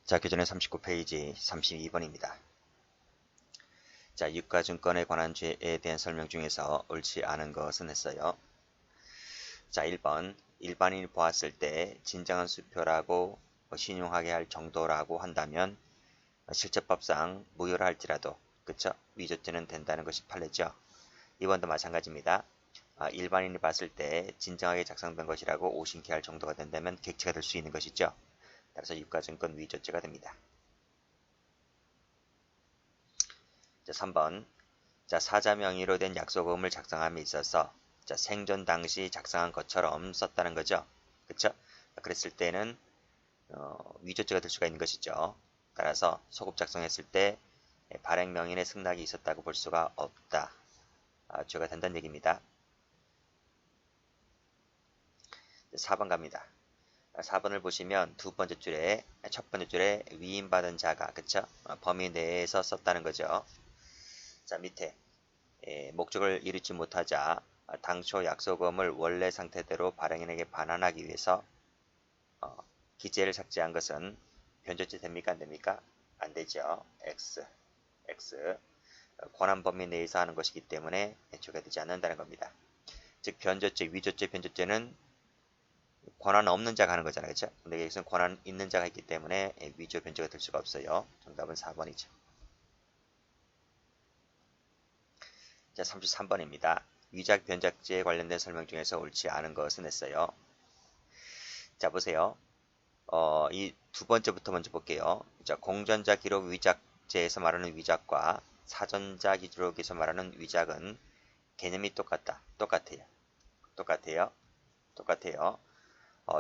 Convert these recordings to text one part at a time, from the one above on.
자, 교재는 39페이지 32번입니다. 자, 유가증권에 관한 죄에 대한 설명 중에서 옳지 않은 것은 했어요. 자, 1번. 일반인이 보았을 때 진정한 수표라고 신용하게 할 정도라고 한다면 실제법상 무효라 할지라도 그쵸? 위조죄는 된다는 것이 판례죠. 2번도 마찬가지입니다. 일반인이 봤을 때 진정하게 작성된 것이라고 오신케 할 정도가 된다면 객체가 될 수 있는 것이죠. 따라서 유가증권 위조죄가 됩니다. 자, 3번. 자, 사자 명의로 된 약속음을 작성함에 있어서 자, 생전 당시 작성한 것처럼 썼다는 거죠. 그쵸? 그랬을 때는 위조죄가 될 수가 있는 것이죠. 따라서 소급 작성했을 때 발행 명인의 승낙이 있었다고 볼 수가 없다. 죄가 된다는 얘기입니다. 4번 갑니다. 4번을 보시면 첫 번째 줄에 위임받은 자가 그쵸? 범위 내에서 썼다는 거죠. 자, 밑에 목적을 이루지 못하자 당초 약속음을 원래 상태대로 발행인에게 반환하기 위해서 기재를 삭제한 것은 변조죄 됩니까? 안 됩니까? 안 되죠. X 권한 범위 내에서 하는 것이기 때문에 죄가 되지 않는다는 겁니다. 즉 변조죄, 위조죄, 변조죄는 권한 없는 자가 하는 거잖아요. 그렇죠? 근데 여기서는 권한 있는 자가 있기 때문에 위조, 변조가 될 수가 없어요. 정답은 4번이죠. 자, 33번입니다. 위작, 변작죄에 관련된 설명 중에서 옳지 않은 것은 했어요. 자, 보세요. 이 두 번째부터 먼저 볼게요. 자, 공전자 기록 위작죄에서 말하는 위작과 사전자 기록에서 말하는 위작은 개념이 똑같아요.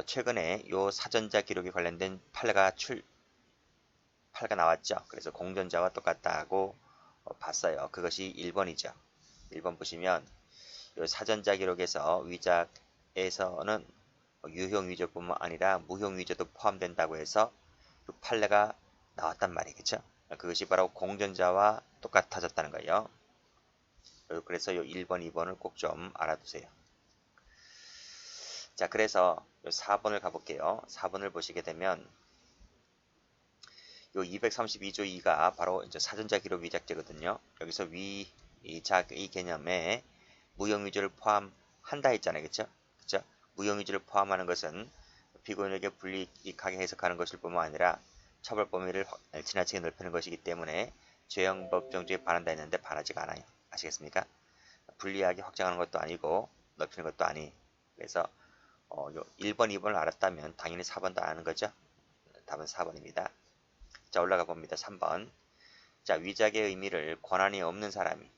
최근에 요 사전자 기록에 관련된 판례가 나왔죠. 그래서 공전자와 똑같다고 봤어요. 그것이 1번이죠. 1번 보시면 요 사전자 기록에서 위작에서는 유형 위조뿐만 아니라 무형 위조도 포함된다고 해서 그 판례가 나왔단 말이겠죠. 그것이 바로 공전자와 똑같아졌다는 거예요. 그래서 요 1번, 2번을 꼭 좀 알아두세요. 자, 그래서 요 4번을 가볼게요. 4번을 보시게 되면 요 232조 2가 바로 이제 사전자 기록 위작죄거든요. 여기서 위작의 개념에 무형 위조를 포함한다 했잖아요. 그쵸? 무형 위조를 포함하는 것은 피고인에게 불이익하게 해석하는 것일 뿐만 아니라 처벌 범위를 지나치게 넓히는 것이기 때문에 죄형 법정죄에 반한다 했는데 반하지가 않아요. 아시겠습니까? 불리하게 확장하는 것도 아니고 넓히는 것도 아니. 그래서 요 1번, 2번을 알았다면 당연히 4번도 아는 거죠. 답은 4번입니다. 자, 올라가 봅니다. 3번. 자, 위작의 의미를 권한이 없는 사람이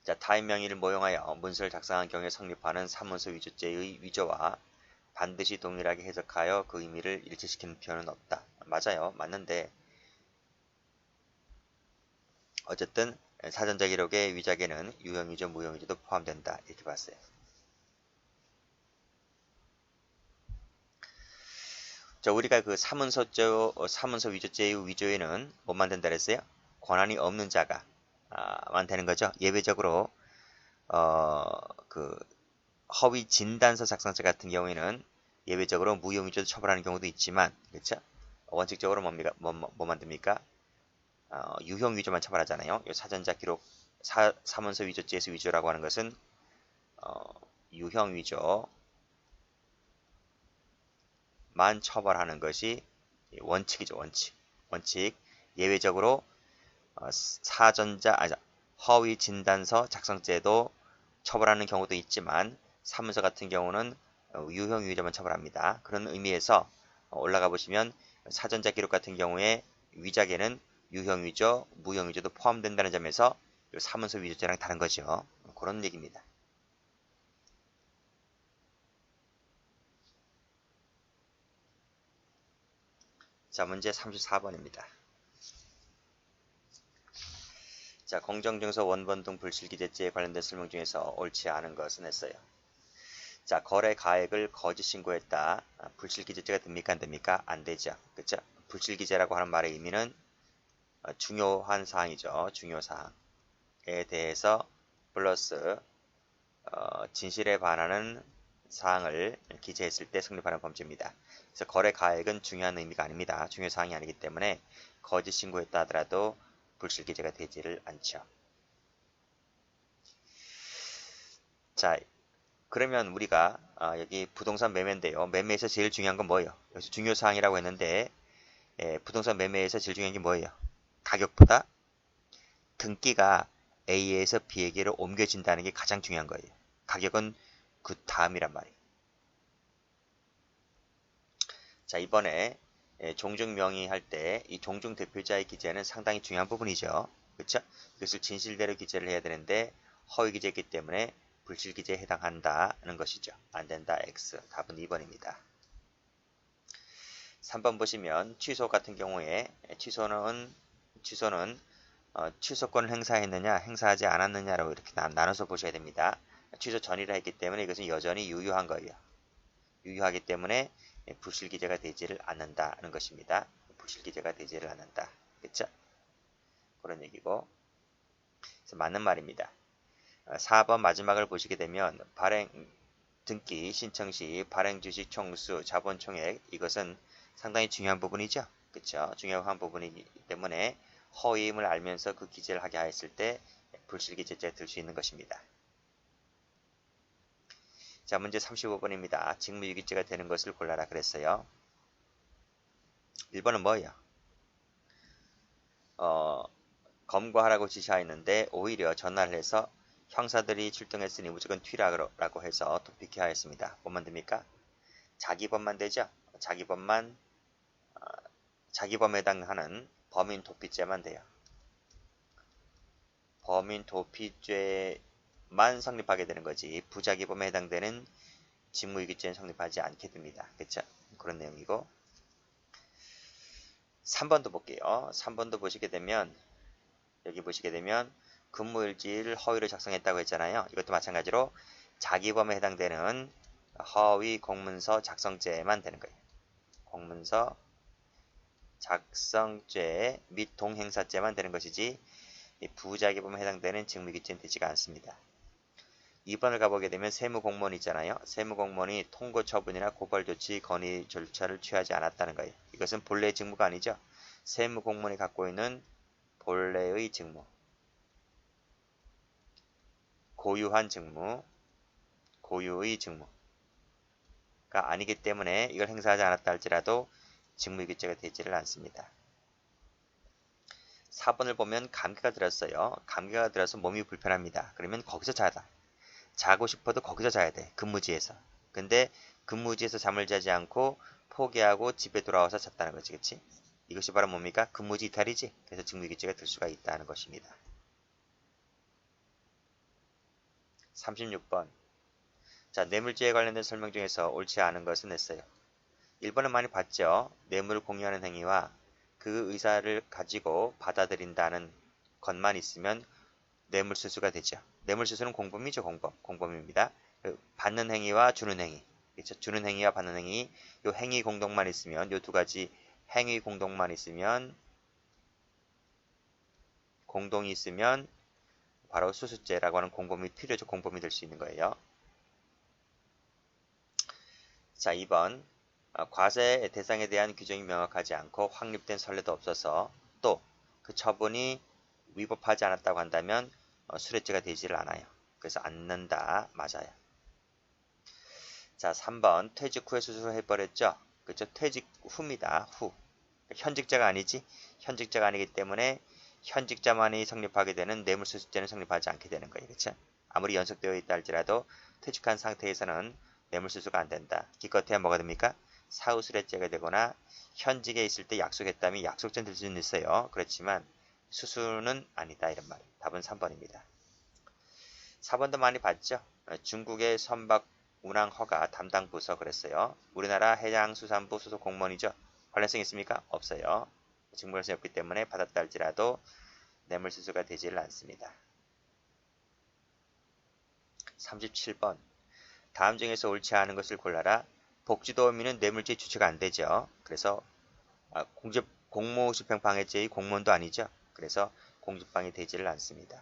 자, 타인 명의를 모용하여 문서를 작성한 경우에 성립하는 사문서 위조죄의 위조와 반드시 동일하게 해석하여 그 의미를 일치시키는 표현은 없다. 맞아요. 맞는데 어쨌든 사전자 기록의 위작에는 유형위조, 무형위조도 포함된다. 이렇게 봤어요. 자, 우리가 그 사문서 위조죄의 위조에는 뭐만 된다 그랬어요? 권한이 없는 자가 만 되는 거죠. 예외적으로 그 허위 진단서 작성자 같은 경우에는 예외적으로 무형위조도 처벌하는 경우도 있지만, 그렇죠? 원칙적으로 뭐만 됩니까? 유형위조만 처벌하잖아요. 이 사전자 기록 사문서 위조죄에서 위조라고 하는 것은 유형위조만 처벌하는 것이 원칙이죠. 원칙. 예외적으로 허위 진단서 작성죄도 처벌하는 경우도 있지만 사문서 같은 경우는 유형 위조만 처벌합니다. 그런 의미에서 올라가 보시면 사전자 기록 같은 경우에 위작에는 유형 위조, 무형 위조도 포함된다는 점에서 사문서 위조죄랑 다른 거죠. 그런 얘기입니다. 자, 문제 34번입니다. 자, 공정증서 원본 등 불실기재죄에 관련된 설명 중에서 옳지 않은 것은 했어요. 자, 거래 가액을 거짓 신고했다. 불실기재죄가 됩니까? 안 됩니까? 안 되죠. 그쵸? 불실기재라고 하는 말의 의미는 중요한 사항이죠. 중요사항에 대해서 플러스 진실에 반하는 사항을 기재했을 때 성립하는 범죄입니다. 그래서 거래 가액은 중요한 의미가 아닙니다. 중요 사항이 아니기 때문에 거짓 신고했다 하더라도 불실 기재가 되지를 않죠. 자, 그러면 우리가 여기 부동산 매매인데요. 매매에서 제일 중요한 건 뭐예요? 여기서 중요 사항이라고 했는데 부동산 매매에서 제일 중요한 게 뭐예요? 가격보다 등기가 A에서 B에게로 옮겨진다는 게 가장 중요한 거예요. 가격은 그 다음이란 말이에요. 자, 이번에 종중 명의 할 때 이 종중 대표자의 기재는 상당히 중요한 부분이죠. 그렇죠? 이것을 진실대로 기재를 해야 되는데 허위 기재이기 때문에 불실 기재에 해당한다는 것이죠. 안 된다 X. 답은 2번입니다. 3번 보시면 취소 같은 경우에 취소는 취소권을 행사했느냐 행사하지 않았느냐로 이렇게 나눠서 보셔야 됩니다. 취소 전이라 했기 때문에 이것은 여전히 유효한 거예요. 유효하기 때문에 불실 기재가 되지를 않는다는 것입니다. 불실 기재가 되지를 않는다. 그렇죠? 그런 얘기고. 그래서 맞는 말입니다. 4번 마지막을 보시게 되면 발행 등기 신청 시 발행 주식 총수 자본 총액 이것은 상당히 중요한 부분이죠. 그렇죠? 중요한 부분이기 때문에 허위임을 알면서 그 기재를 하게 하였을 때 불실 기재죄가 될 수 있는 것입니다. 자, 문제 35번입니다. 직무유기죄가 되는 것을 골라라 그랬어요. 1번은 뭐예요? 검거하라고 지시하였는데 오히려 전화를 해서 형사들이 출동했으니 무조건 튀라고 해서 도피케 하였습니다. 뭐만 됩니까? 자기범만 되죠? 자기범에 해당하는 범인 도피죄만 돼요. 범인 도피죄만 성립하게 되는 거지 부자기범에 해당되는 직무유기죄는 성립하지 않게 됩니다. 그쵸? 그런 내용이고 3번도 볼게요. 3번도 보시게 되면 여기 보시게 되면 근무일지를 허위로 작성했다고 했잖아요. 이것도 마찬가지로 자기범에 해당되는 허위 공문서 작성죄만 되는 거예요. 공문서 작성죄 및 동행사죄만 되는 것이지 부자기범에 해당되는 직무유기죄는 되지가 않습니다. 2번을 가보게 되면 세무공무원 있잖아요. 세무공무원이 통고 처분이나 고발 조치 건의 절차를 취하지 않았다는 거예요. 이것은 본래의 직무가 아니죠. 세무공무원이 갖고 있는 본래의 직무, 고유한 직무, 고유의 직무가 아니기 때문에 이걸 행사하지 않았다 할지라도 직무유기죄가 되지를 않습니다. 4번을 보면 감기가 들었어요. 감기가 들어서 몸이 불편합니다. 그러면 거기서 자고 싶어도 거기서 자야 돼. 근무지에서. 근데 근무지에서 잠을 자지 않고 포기하고 집에 돌아와서 잤다는 거지. 그치? 이것이 바로 뭡니까? 근무지 이탈이지. 그래서 직무유기죄가 될 수가 있다는 것입니다. 36번. 자, 뇌물죄에 관련된 설명 중에서 옳지 않은 것은 냈어요. 1번은 많이 봤죠. 뇌물을 공유하는 행위와 그 의사를 가지고 받아들인다는 것만 있으면 뇌물수수가 되죠. 뇌물수수는 공범이죠. 공범입니다. 받는 행위와 주는 행위. 그렇죠? 주는 행위와 받는 행위. 요 행위 공동만 있으면 요 두 가지 행위 공동만 있으면 공동이 있으면 바로 수수죄라고 하는 공범이 필요적 공범이 될 수 있는 거예요. 자, 2번. 과세 대상에 대한 규정이 명확하지 않고 확립된 선례도 없어서 또 그 처분이 위법하지 않았다고 한다면 수뢰죄가 되지를 않아요. 그래서 않는다. 맞아요. 자, 3번. 퇴직 후에 수술을 해버렸죠. 그렇죠? 퇴직 후입니다. 후. 현직자가 아니지. 현직자가 아니기 때문에 현직자만이 성립하게 되는 뇌물수수죄는 성립하지 않게 되는 거예요. 그렇죠? 아무리 연속되어 있다 할지라도 퇴직한 상태에서는 뇌물수수가 안 된다. 기껏해야 뭐가 됩니까? 사후수뢰죄가 되거나 현직에 있을 때 약속했다면 약속죄는 될 수는 있어요. 그렇지만 수수는 아니다. 이런 말이에요. 답은 3번입니다. 4번도 많이 봤죠? 중국의 선박 운항 허가 담당 부서 그랬어요. 우리나라 해양수산부 소속 공무원이죠. 관련성 있습니까? 없어요. 직무관련성이 없기 때문에 받았다 할지라도 뇌물수수가 되지를 않습니다. 37번. 다음 중에서 옳지 않은 것을 골라라. 복지도 의미는 뇌물죄 주체가 안 되죠. 그래서 공무집행 방해죄의 공무원도 아니죠. 그래서 공직방해 되지를 않습니다.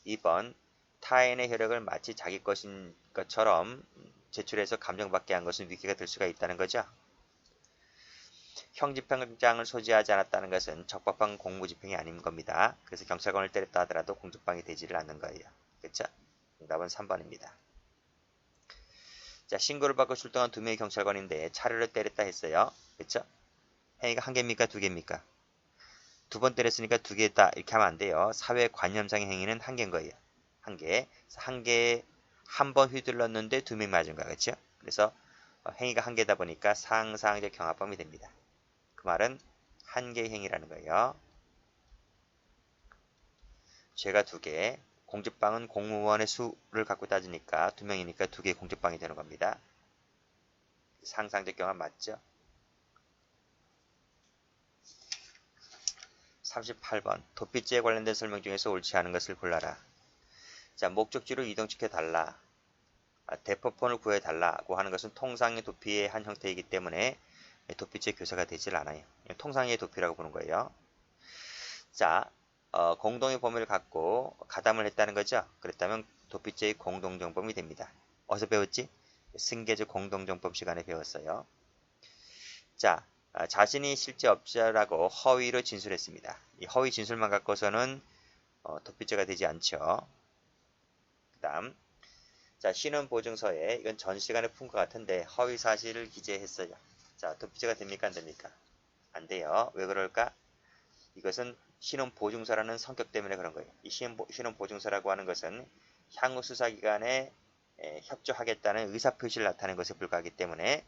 2번. 타인의 혈액을 마치 자기 것인 것처럼 제출해서 감정받게 한 것은 위계가 될 수가 있다는 거죠. 형집행장을 소지하지 않았다는 것은 적법한 공무집행이 아닌 겁니다. 그래서 경찰관을 때렸다 하더라도 공적방위 되지를 않는 거예요. 그렇죠? 정답은 3번입니다. 자, 신고를 받고 출동한 2명의 경찰관인데 차례로 때렸다 했어요. 그렇죠? 행위가 1개입니까? 2개입니까? 2번 때렸으니까 2개다 이렇게 하면 안 돼요. 사회관념상의 행위는 1개인 거예요. 1개. 1개 한 번 휘둘렀는데 2명 맞은 거야. 그렇죠? 그래서 행위가 1개다 보니까 상상적 경합범위 됩니다. 그 말은 1개의 행위라는 거예요. 죄가 2개. 공직방은 공무원의 수를 갖고 따지니까 2명이니까 2개의 공직방이 되는 겁니다. 상상적 경합 맞죠? 38번. 도피죄에 관련된 설명 중에서 옳지 않은 것을 골라라. 자, 목적지로 이동시켜달라. 대포폰을 구해달라고 하는 것은 통상의 도피의 한 형태이기 때문에 도피죄 교사가 되질 않아요. 통상의 도피라고 보는 거예요. 자, 공동의 범위를 갖고 가담을 했다는 거죠. 그랬다면 도피죄의 공동정범이 됩니다. 어디서 배웠지? 승계적 공동정범 시간에 배웠어요. 자, 자신이 실제 업자라고 허위로 진술했습니다. 이 허위 진술만 갖고서는 도피죄가 되지 않죠. 그 다음, 자, 신원보증서에 이건 전 시간에 푼 것 같은데 허위 사실을 기재했어요. 자, 도피죄가 됩니까? 안 됩니까? 안 돼요. 왜 그럴까? 이것은 신원보증서라는 성격 때문에 그런 거예요. 이 신원보증서라고 하는 것은 향후 수사기관에 협조하겠다는 의사표시를 나타내는 것에 불과하기 때문에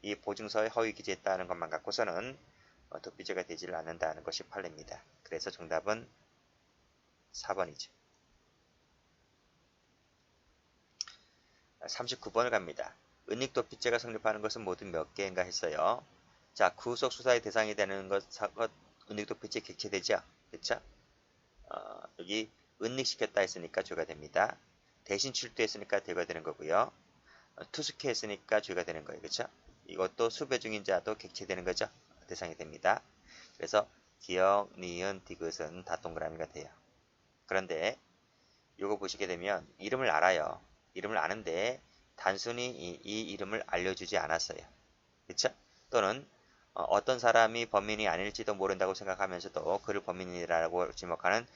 이 보증서에 허위 기재했다는 것만 갖고서는 도피죄가 되지를 않는다는 것이 판례입니다. 그래서 정답은 4번이죠. 39번을 갑니다. 은닉도피죄가 성립하는 것은 모두 몇 개인가 했어요. 자, 구속 수사의 대상이 되는 것 은닉도피죄 객체되죠. 그렇죠? 여기 은닉시켰다 했으니까 죄가 됩니다. 대신 출두했으니까 죄가 되는 거고요. 투숙했으니까 죄가 되는 거예요. 그렇죠? 이것도 수배 중인 자도 객체되는 거죠. 대상이 됩니다. 그래서 기억, 니은, 디귿은 다 동그라미가 돼요. 그런데 이거 보시게 되면 이름을 알아요. 이름을 아는데 단순히 이 이름을 알려주지 않았어요. 그렇죠? 또는 어떤 사람이 범인이 아닐지도 모른다고 생각하면서도 그를 범인이라고 지목하는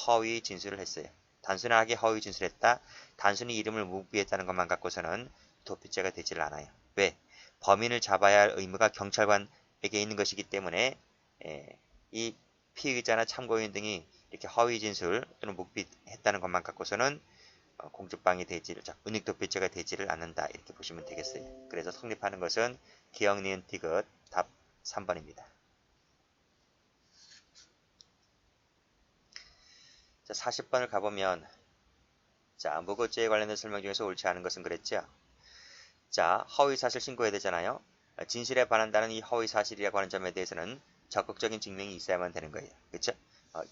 허위 진술을 했어요. 단순하게 허위 진술했다. 단순히 이름을 묵비했다는 것만 갖고서는 도피죄가 되질 않아요. 왜? 범인을 잡아야 할 의무가 경찰관에게 있는 것이기 때문에 이 피의자나 참고인 등이 이렇게 허위 진술 또는 묵비했다는 것만 갖고서는 공적방위 되지를, 은닉도피죄가 되지를 않는다 이렇게 보시면 되겠어요. 그래서 성립하는 것은 기억, 니은, 디귿 답 3번입니다. 자, 40번을 가보면 자, 무고죄에 관련된 설명 중에서 옳지 않은 것은 그랬죠. 자, 허위사실 신고해야 되잖아요. 진실에 반한다는 이 허위사실이라고 하는 점에 대해서는 적극적인 증명이 있어야만 되는 거예요. 그렇죠?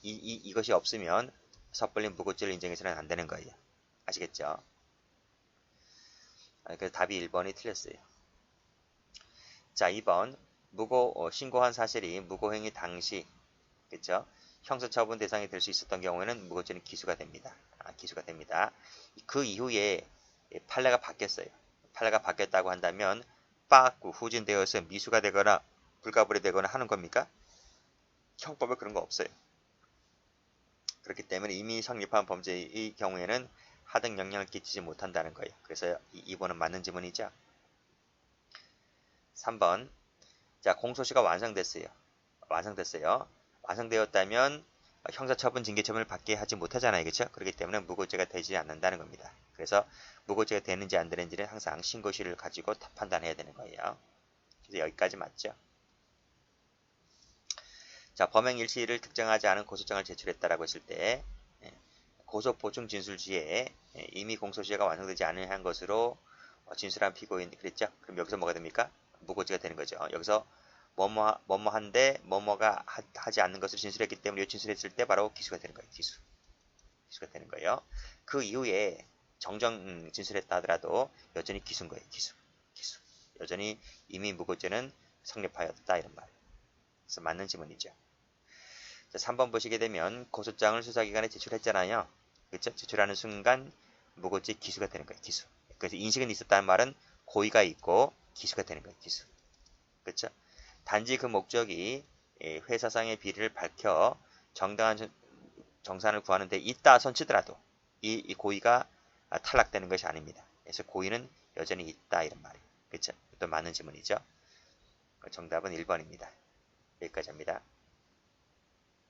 이것이 없으면 섣불리 무고죄를 인정해서는 안 되는 거예요. 아시겠죠? 그래서 답이 1번이 틀렸어요. 자, 2번 신고한 사실이 무고행위 당시 그렇죠? 형사처분 대상이 될 수 있었던 경우에는 무고죄는 기수가 됩니다. 기수가 됩니다. 그 이후에 판례가 바뀌었어요. 판례가 바뀌었다고 한다면 빠꾸 후진되어서 미수가 되거나 불가불이 되거나 하는 겁니까? 형법에 그런 거 없어요. 그렇기 때문에 이미 성립한 범죄의 경우에는 하등 영향을 끼치지 못한다는 거예요. 그래서 2번은 맞는 지문이죠. 3번. 자, 공소시가 완성됐어요. 완성되었다면 형사처분, 징계처분을 받게 하지 못하잖아요. 그렇죠? 그렇기 때문에 무고죄가 되지 않는다는 겁니다. 그래서 무고죄가 되는지 안 되는지는 항상 신고시를 가지고 판단해야 되는 거예요. 그래서 여기까지 맞죠? 자, 범행 일시를 특정하지 않은 고소장을 제출했다라고 했을 때 고소 보충 진술지에 이미 공소시효가 완성되지 않은 것으로 진술한 피고인 그랬죠? 그럼 여기서 뭐가 됩니까? 무고죄가 되는 거죠. 여기서 뭐뭐한데 뭐뭐가 하지 않는 것을 진술했기 때문에 이 진술했을 때 바로 기수가 되는 거예요. 기수가 되는 거예요. 그 이후에 정정 진술했다 하더라도 여전히 기수인 거예요. 기수. 여전히 이미 무고죄는 성립하였다 이런 말. 그래서 맞는 지문이죠. 자, 3번 보시게 되면 고소장을 수사기관에 제출했잖아요. 그렇죠? 제출하는 순간 무고죄 기수가 되는 거예요. 기수. 그래서 인식은 있었다는 말은 고의가 있고 기수가 되는 거예요. 기수. 그렇죠? 단지 그 목적이 회사상의 비리를 밝혀 정당한 정산을 구하는 데 있다 손치더라도 이 고의가 탈락되는 것이 아닙니다. 그래서 고의는 여전히 있다 이런 말이에요. 그렇죠? 또 맞는 지문이죠. 정답은 1번입니다. 여기까지 합니다.